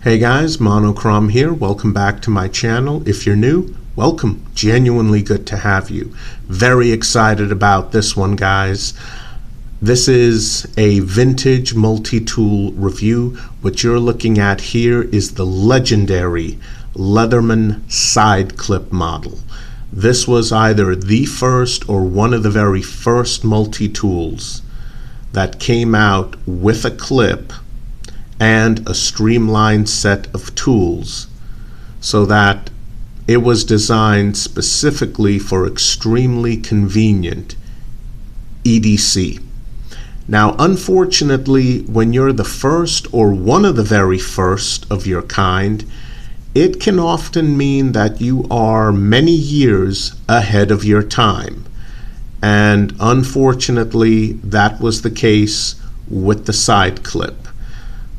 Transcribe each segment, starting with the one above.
Hey guys, Monochrome here. Welcome back to my channel. If you're new, welcome. Genuinely good to have you. Very excited about this one, guys. This is a vintage multi-tool review. What you're looking at here is the legendary Leatherman SideClip model. This was either the first or one of the very first multi-tools that came out with a clip and a streamlined set of tools, so that it was designed specifically for extremely convenient EDC. Now, unfortunately, when you're the first or one of the very first of your kind, it can often mean that you are many years ahead of your time. And unfortunately, that was the case with the SideClip.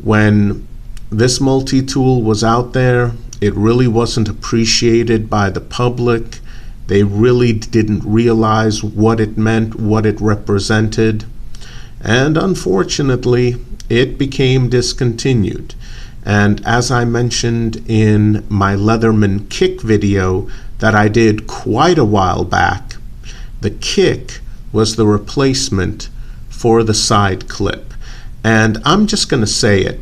When this multi-tool was out there, it really wasn't appreciated by the public. They really didn't realize what it meant, what it represented. And unfortunately, it became discontinued. And as I mentioned in my Leatherman kick video that I did quite a while back, the kick was the replacement for the SideClip. And I'm just going to say it.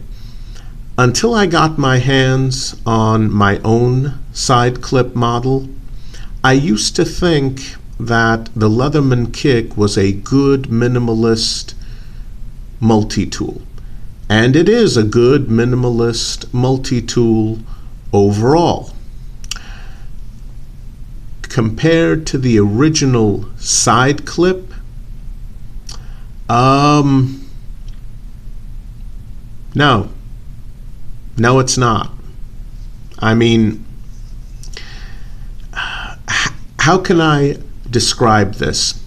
Until I got my hands on my own SideClip model, I used to think that the Leatherman kick was a good minimalist multi-tool. And it is a good minimalist multi-tool overall. Compared to the original SideClip, No, it's not. I mean, how can I describe this?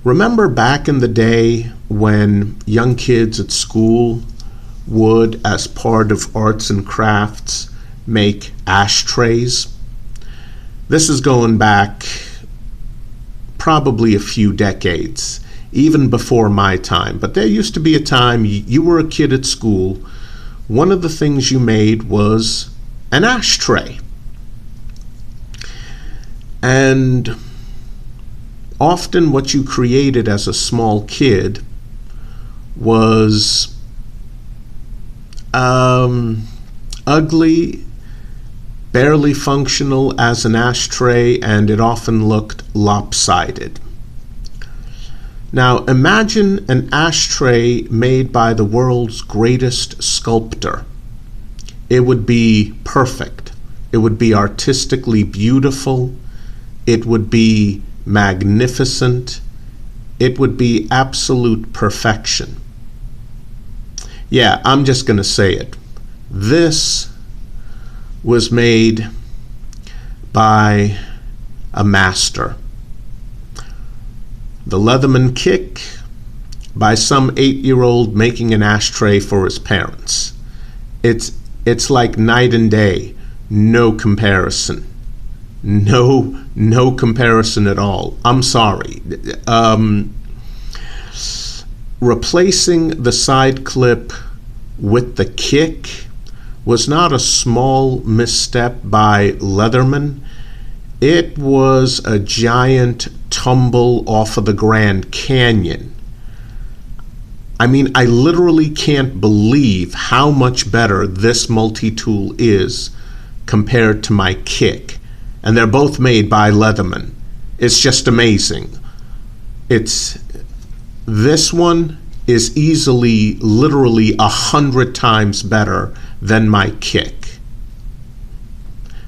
Remember back in the day when young kids at school would, as part of arts and crafts, make ashtrays? This is going back probably a few decades, even before my time. But there used to be a time you were a kid at school. One of the things you made was an ashtray. And often what you created as a small kid was ugly, barely functional as an ashtray, and it often looked lopsided. Now imagine an ashtray made by the world's greatest sculptor. It would be perfect. It would be artistically beautiful. It would be magnificent. It would be absolute perfection. Yeah, I'm just going to say it. This was made by a master. The Leatherman kick by some 8-year-old making an ashtray for his parents. It's like night and day. No comparison. No comparison at all. I'm sorry. Replacing the SideClip with the kick was not a small misstep by Leatherman. It was a giant tumble off of the Grand Canyon. I mean, I literally can't believe how much better this multi-tool is compared to my kick. And they're both made by Leatherman. It's just amazing. This one is easily, literally 100 times better than my kick.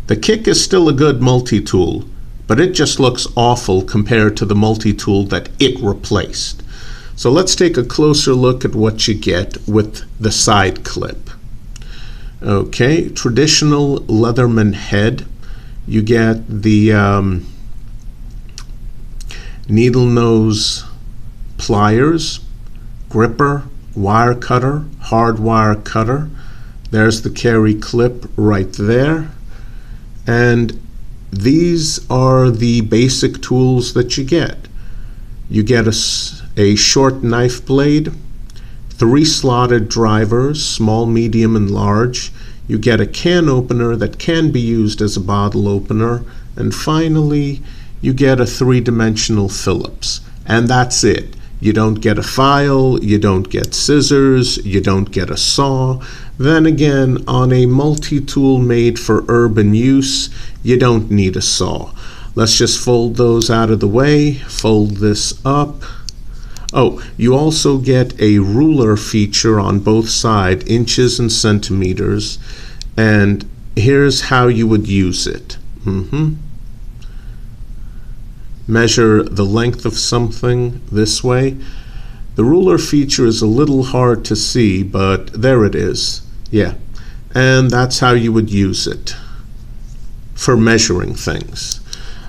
The kick is still a good multi-tool, but it just looks awful compared to the multi-tool that it replaced. So let's take a closer look at what you get with the SideClip. Okay, traditional Leatherman head. You get the needle nose pliers, gripper, wire cutter, hard wire cutter. There's the carry clip right there. And these are the basic tools that you get. You get a short knife blade, 3 slotted drivers, small, medium, and large. You get a can opener that can be used as a bottle opener. And finally, you get a 3-dimensional Phillips. And that's it. You don't get a file, you don't get scissors, you don't get a saw. Then again, on a multi-tool made for urban use, you don't need a saw. Let's just fold those out of the way, fold this up. Oh, you also get a ruler feature on both sides, inches and centimeters, and here's how you would use it. Measure the length of something this way. The ruler feature is a little hard to see, but there it is. Yeah, and that's how you would use it for measuring things.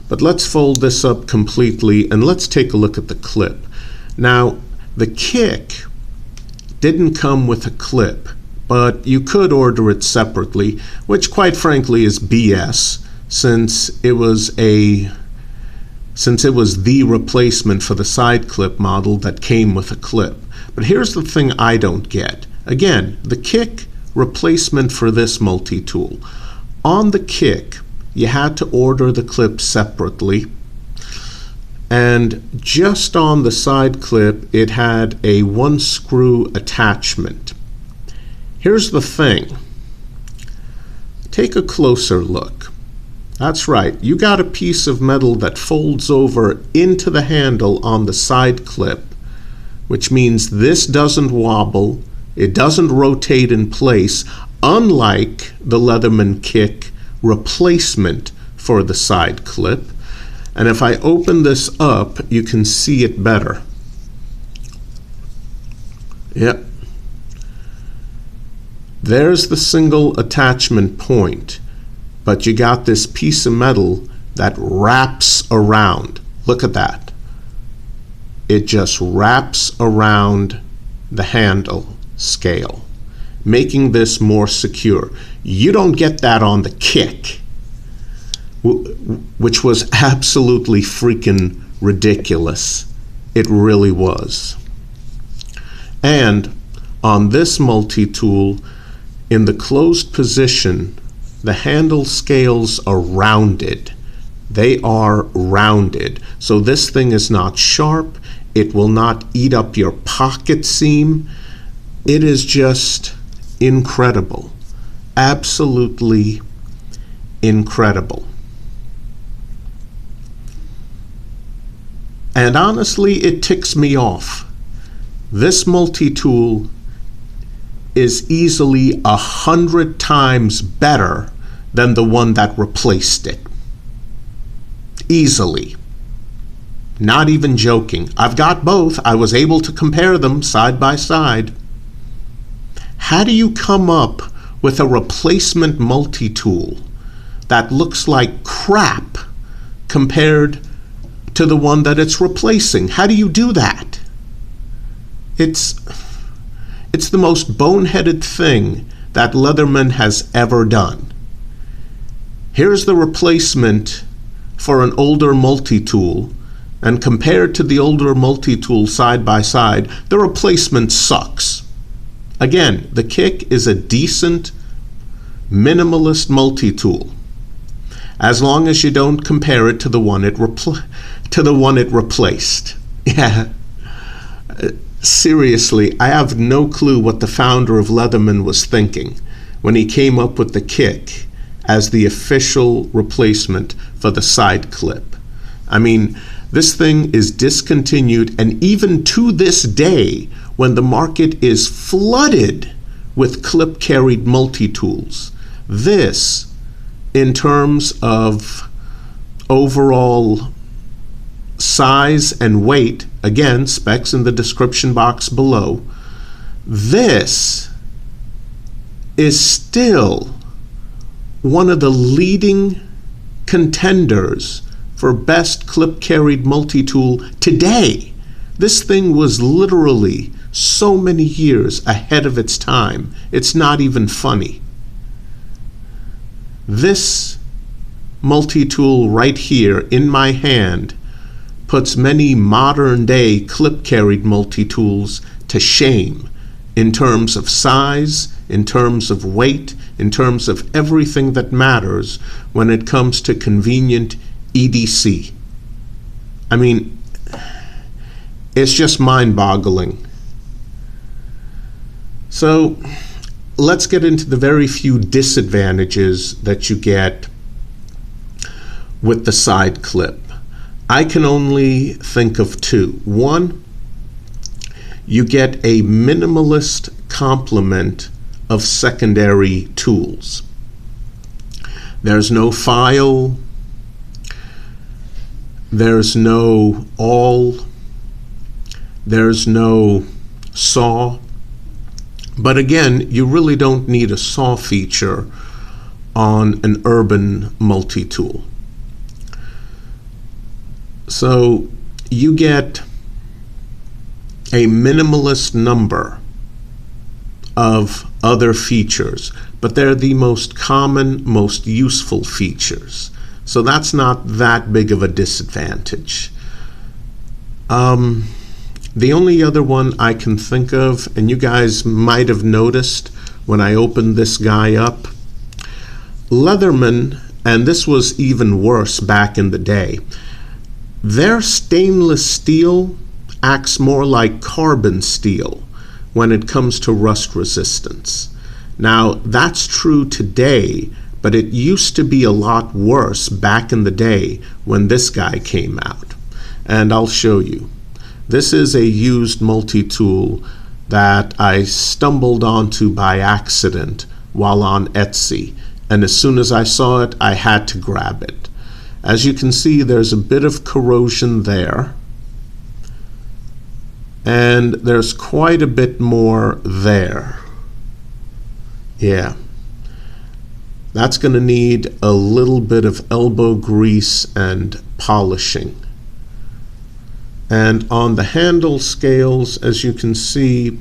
But let's fold this up completely and let's take a look at the clip. Now, the kick didn't come with a clip, but you could order it separately, which quite frankly is BS, since it was the replacement for the SideClip model that came with a clip. But here's the thing I don't get. Again, the kick replacement for this multi-tool. On the kick, you had to order the clip separately, and just on the SideClip, it had a 1-screw attachment. Here's the thing. Take a closer look. That's right, you got a piece of metal that folds over into the handle on the SideClip, which means this doesn't wobble, it doesn't rotate in place, unlike the Leatherman kick replacement for the SideClip. And if I open this up, you can see it better. Yep. There's the single attachment point. But you got this piece of metal that wraps around. Look at that. It just wraps around the handle scale, making this more secure. You don't get that on the kick, which was absolutely freaking ridiculous. It really was. And on this multi-tool, in the closed position, the handle scales are rounded. They are rounded. So this thing is not sharp. It will not eat up your pocket seam. It is just incredible. Absolutely incredible. And honestly, it ticks me off. This multi-tool is easily 100 times better than the one that replaced it. Easily. Not even joking. I've got both. I was able to compare them side by side. How do you come up with a replacement multi-tool that looks like crap compared to the one that it's replacing? How do you do that? It's the most boneheaded thing that Leatherman has ever done. Here's the replacement for an older multi-tool, and compared to the older multi-tool side by side, the replacement sucks. Again, the kick is a decent, minimalist multi-tool, as long as you don't compare it to the one it replaced. Yeah. Seriously, I have no clue what the founder of Leatherman was thinking when he came up with the kick as the official replacement for the SideClip. I mean, this thing is discontinued, and even to this day, when the market is flooded with clip-carried multi-tools, this, in terms of overall size and weight, again, specs in the description box below, this is still one of the leading contenders for best clip-carried multi-tool today. This thing was literally so many years ahead of its time. It's not even funny. This multi-tool right here in my hand puts many modern-day clip-carried multi-tools to shame. in terms of size, in terms of weight, in terms of everything that matters when it comes to convenient EDC. I mean, it's just mind-boggling. So let's get into the very few disadvantages that you get with the side clip. I can only think of two. One, you get a minimalist complement of secondary tools. There's no file, there's no awl, there's no saw. But again, you really don't need a saw feature on an urban multi-tool. So you get a minimalist number of other features, but they're the most common, most useful features. So that's not that big of a disadvantage. The only other one I can think of, and you guys might have noticed when I opened this guy up, Leatherman, and this was even worse back in the day, their stainless steel acts more like carbon steel when it comes to rust resistance. Now, that's true today, but it used to be a lot worse back in the day when this guy came out. And I'll show you. This is a used multi-tool that I stumbled onto by accident while on Etsy. And as soon as I saw it, I had to grab it. As you can see, there's a bit of corrosion there. And there's quite a bit more there. Yeah. That's going to need a little bit of elbow grease and polishing. And on the handle scales, as you can see,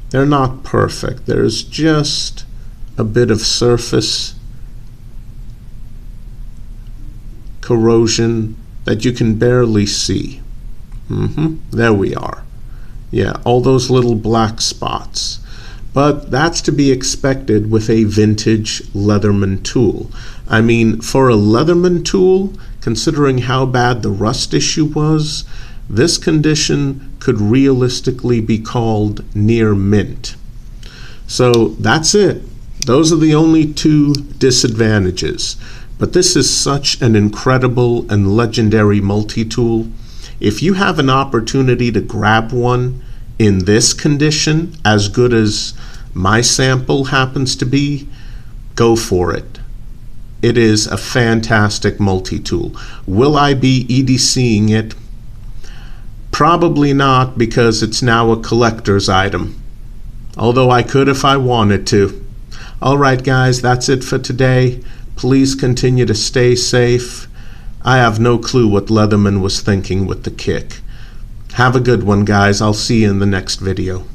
they're not perfect. There's just a bit of surface corrosion that you can barely see. There we are. Yeah, all those little black spots. But that's to be expected with a vintage Leatherman tool. I mean, for a Leatherman tool, considering how bad the rust issue was, this condition could realistically be called near mint. So that's it. Those are the only two disadvantages. But this is such an incredible and legendary multi-tool. If you have an opportunity to grab one in this condition, as good as my sample happens to be, go for it. It is a fantastic multi-tool. Will I be EDCing it? Probably not, because it's now a collector's item. Although I could if I wanted to. Alright guys, that's it for today. Please continue to stay safe. I have no clue what Leatherman was thinking with the kick. Have a good one, guys. I'll see you in the next video.